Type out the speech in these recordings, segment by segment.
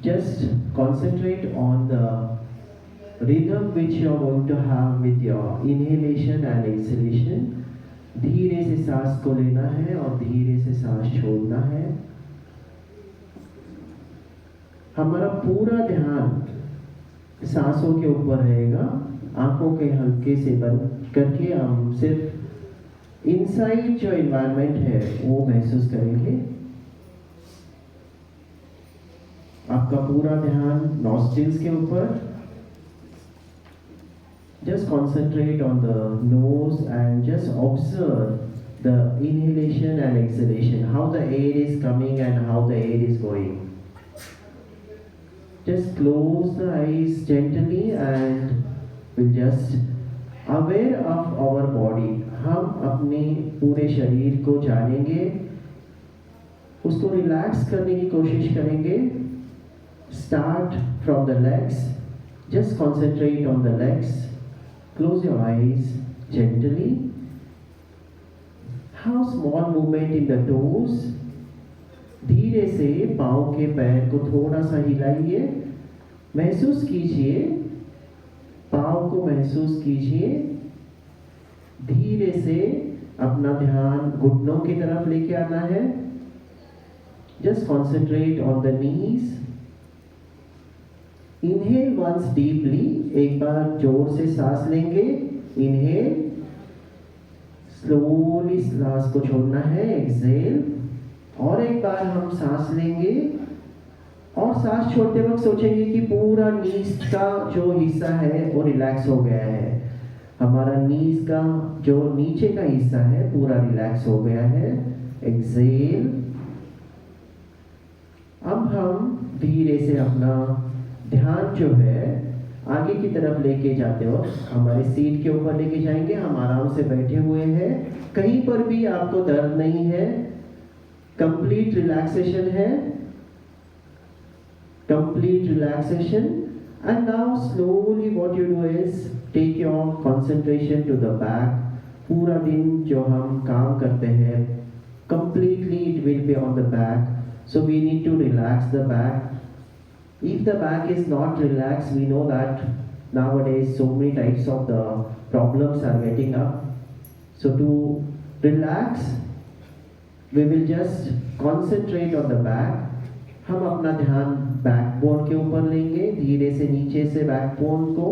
Just concentrate on the rhythm which you are going to have with your inhalation and exhalation. धीरे से सांस को लेना है और धीरे से सांस छोड़ना है। हमारा पूरा ध्यान सांसों के ऊपर रहेगा। आंखों के हल्के से बंद करके हम सिर्फ इनसाइड जो एनवायरनमेंट है वो महसूस करेंगे। आपका पूरा ध्यान नॉस्ट्रिल्स के ऊपर। Just concentrate on the nose and just observe the inhalation and exhalation, how the air is coming and how the air is going. Just close the eyes gently and we'll just aware of our body. हम अपने पूरे शरीर को जानेंगे, उसको relax करने की कोशिश करेंगे। Start from the legs. Just concentrate on the legs. Close your eyes gently. Have small movement in the toes. धीरे से पाँव के पैर को थोड़ा सा हिलाइए। महसूस कीजिए, पाँव को महसूस कीजिए। धीरे से अपना ध्यान घुटनों की तरफ लेके आना है। Just concentrate on the knees. Inhale once deeply. एक बार जोर से सांस लेंगे। Inhale. Slowly सांस को छोड़ना है। Exhale. और एक बार हम सांस लेंगे और सांस छोड़ते वक्त सोचेंगे कि पूरा नीज का जो हिस्सा है वो रिलैक्स हो गया है। हमारा नीज का जो नीचे का हिस्सा है पूरा रिलैक्स हो गया है। Exhale. अब हम धीरे से अपना ध्यान जो है आगे की तरफ लेके जाते हो, हमारे सीट के ऊपर लेके जाएंगे। हम आराम से बैठे हुए हैं, कहीं पर भी आपको दर्द नहीं है, कंप्लीट रिलैक्सेशन है, complete relaxation. And now slowly what you do is take your concentration to the back. पूरा दिन जो हम काम करते हैं completely it will be on the back, so we need to relax the back. If the back is not relaxed, we know that nowadays so many types of the problems are getting up. So to relax, we will just concentrate on the back. हम अपना ध्यान backbone के ऊपर लेंगे। धीरे से नीचे से बैकबोन को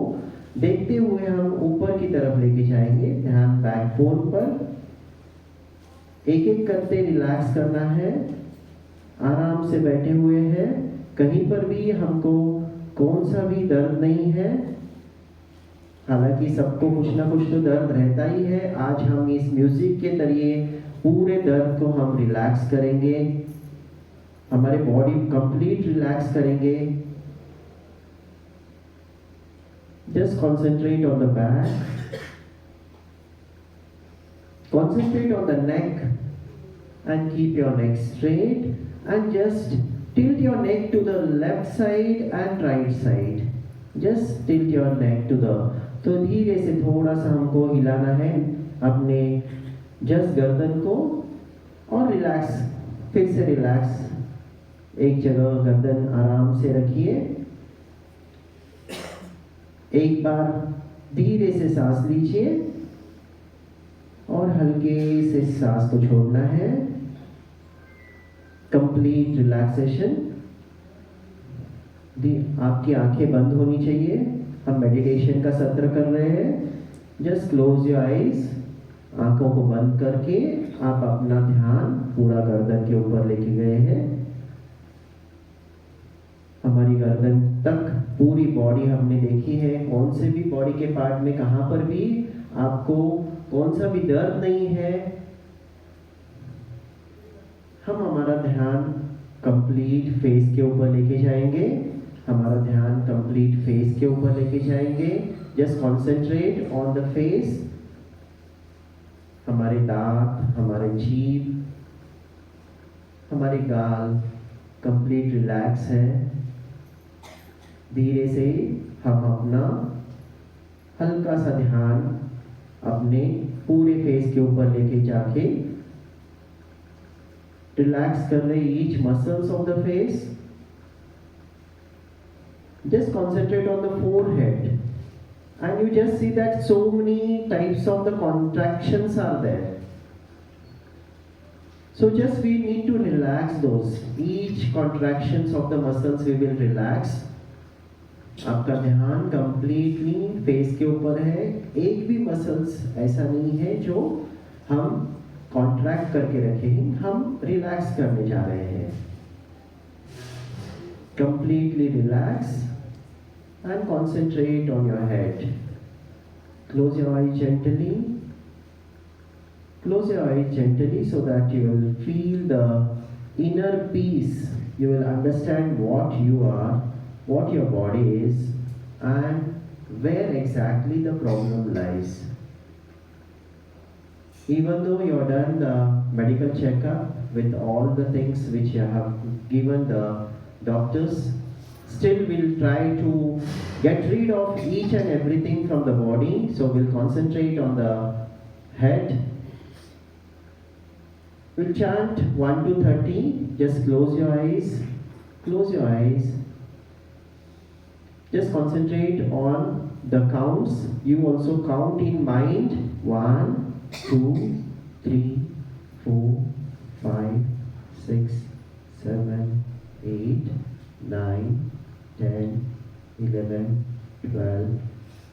देखते हुए हम ऊपर की तरफ लेके जाएंगे। ध्यान बैकबोन पर। एक एक करते रिलैक्स करना है। आराम से बैठे हुए हैं, कहीं पर भी हमको कौन सा भी दर्द नहीं है। हालांकि सबको कुछ ना कुछ तो दर्द रहता ही है। आज हम इस म्यूजिक के जरिए पूरे दर्द को हम रिलैक्स करेंगे, हमारे बॉडी कंप्लीट रिलैक्स करेंगे। Just concentrate on the back, concentrate on the neck and keep your neck straight and just tilt your neck to the left side and right side. Just tilt your neck to the, तो धीरे से थोड़ा सा हमको हिलाना है अपने just गर्दन को और रिलैक्स, फिर से रिलैक्स। एक जगह गर्दन आराम से रखिए। एक बार धीरे से सांस लीजिए और हल्के से सांस को छोड़ना है। Complete relaxation. आपकी आंखें बंद होनी चाहिए। हम मेडिटेशन का सत्र कर रहे हैं। Just close your eyes. आंखों को बंद करके आप अपना ध्यान पूरा गर्दन के ऊपर लेके गए हैं। हमारी गर्दन तक पूरी बॉडी हमने देखी है, कौन से भी बॉडी के पार्ट में कहां पर भी आपको कौन सा भी दर्द नहीं है। हम हमारा ध्यान कंप्लीट फेस के ऊपर लेके जाएंगे। हमारा ध्यान कंप्लीट फेस के ऊपर लेके जाएंगे। Just concentrate on the face. हमारे दांत, हमारे जीभ, हमारे गाल कंप्लीट रिलैक्स है। धीरे से हम अपना हल्का सा ध्यान अपने पूरे फेस के ऊपर लेके जाके रिलैक्स कर रहे each muscles of the face. Just concentrate on the forehead. And you just see that so many types of the contractions are there. So just we need to relax those. Each contractions of the muscles we will relax. आपका ध्यान completely face के ऊपर है. एक भी muscles ऐसा नहीं है जो हम कॉन्ट्रैक्ट करके रखें, हम रिलैक्स करने जा रहे हैं. Completely relax and concentrate on your head. Close your eyes gently. Close your eyes gently so that you will feel the inner peace. You will understand what you are, what your body is, and where exactly the problem lies. Even though you have done the medical checkup with all the things which you have given the doctors, still we'll try to get rid of each and everything from the body. So we'll concentrate on the head. We'll chant 1 to 30. Just close your eyes. Close your eyes. Just concentrate on the counts. You also count in mind. 1, 2, 3, 4, 5, 6, 7, 8, 9, 10, 11, 12,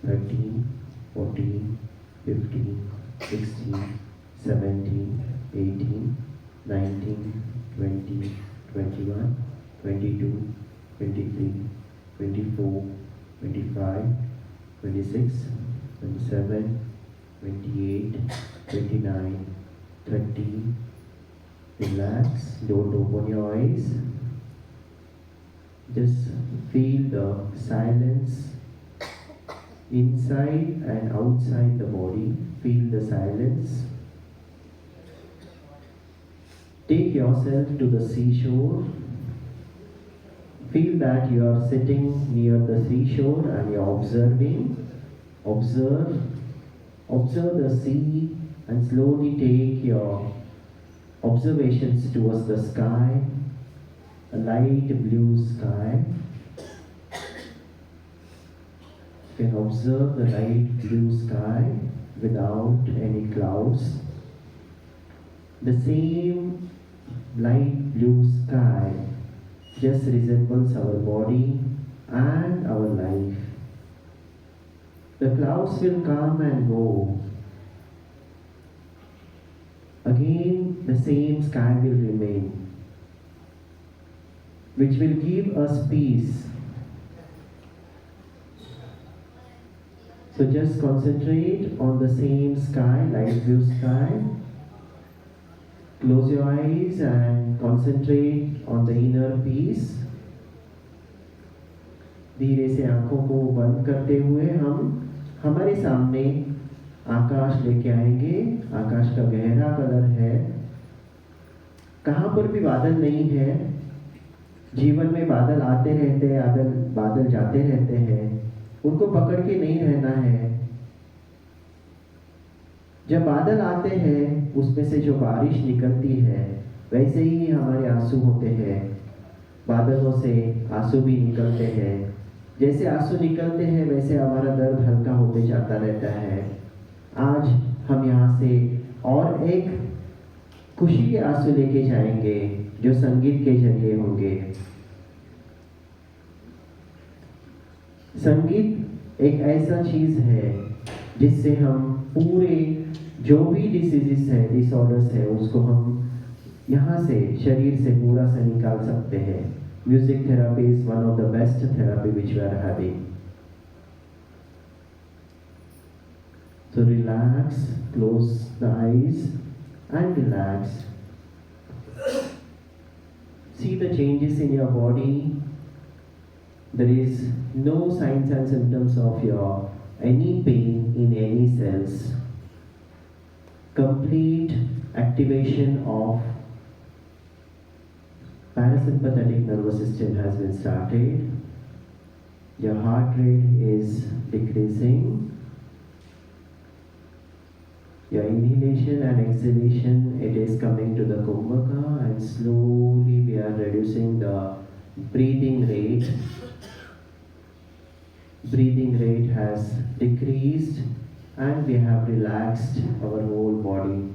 13, 14, 15, 16, 17, 18, 19, 20, 21, 22, 23, 24, 25, 26, 27, 28, 29, 30. Relax, don't open your eyes. Just feel the silence inside and outside the body. Feel the silence. Take yourself to the seashore. Feel that you are sitting near the seashore and you are observing. Observe the sea and slowly take your observations towards the sky, a light blue sky. You can observe the light blue sky without any clouds. The same light blue sky just resembles our body and our life. The clouds will come and go. Again, the same sky will remain, which will give us peace. So just concentrate on the same sky, light blue sky. Close your eyes and concentrate on the inner peace. धीरे से आंखों को बंद करते हुए हम हमारे सामने आकाश लेके आएंगे. आकाश का गहरा कलर है. कहाँ पर भी बादल नहीं है. जीवन में बादल आते रहते हैं, बादल जाते रहते हैं. उनको पकड़ के नहीं रहना है. जब बादल आते हैं उसमें से जो बारिश निकलती है, वैसे ही हमारे आंसू होते हैं. बादलों से आंसू भी निकलते हैं. जैसे आंसू निकलते हैं वैसे हमारा दर्द हल्का होते जाता रहता है. आज हम यहाँ से और एक खुशी के आंसू लेके जाएंगे जो संगीत के जरिए होंगे. संगीत एक ऐसा चीज है जिससे हम पूरे जो भी डिसीजेस है, डिसऑर्डर्स है, उसको हम यहाँ से शरीर से पूरा से निकाल सकते हैं. Music therapy is one of the best therapy which we are having. So relax, close the eyes and relax. See the changes in your body. There is no signs and symptoms of your any pain in any cells. Complete activation of parasympathetic nervous system has been started. Your heart rate is decreasing. Your inhalation and exhalation, it is coming to the kumbhaka, and slowly we are reducing the breathing rate. breathing rate has decreased and we have relaxed our whole body.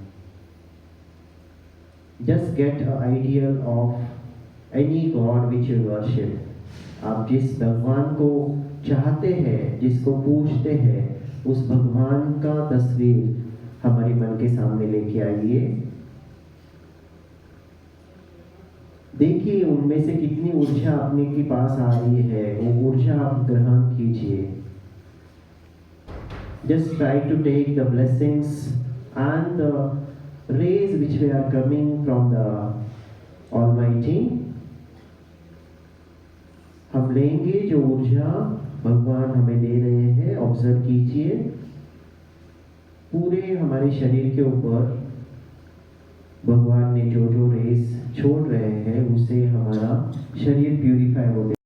Just get an idea of any god which you worship. आप जिस भगवान को चाहते हैं, जिसको पूजते हैं, उस भगवान का तस्वीर हमारे मन के सामने लेके आइए। देखिए उनमें से कितनी ऊर्जा अपने के पास आ रही है, वो ऊर्जा आप ग्रहण कीजिए। Just try to take the blessings and the rays which we are coming from the Almighty। हम लेंगे जो ऊर्जा भगवान हमें दे रहे हैं, ऑब्जर्व कीजिए पूरे हमारे शरीर के ऊपर भगवान ने जो जो रेस छोड़ रहे हैं उससे हमारा शरीर प्यूरिफाई हो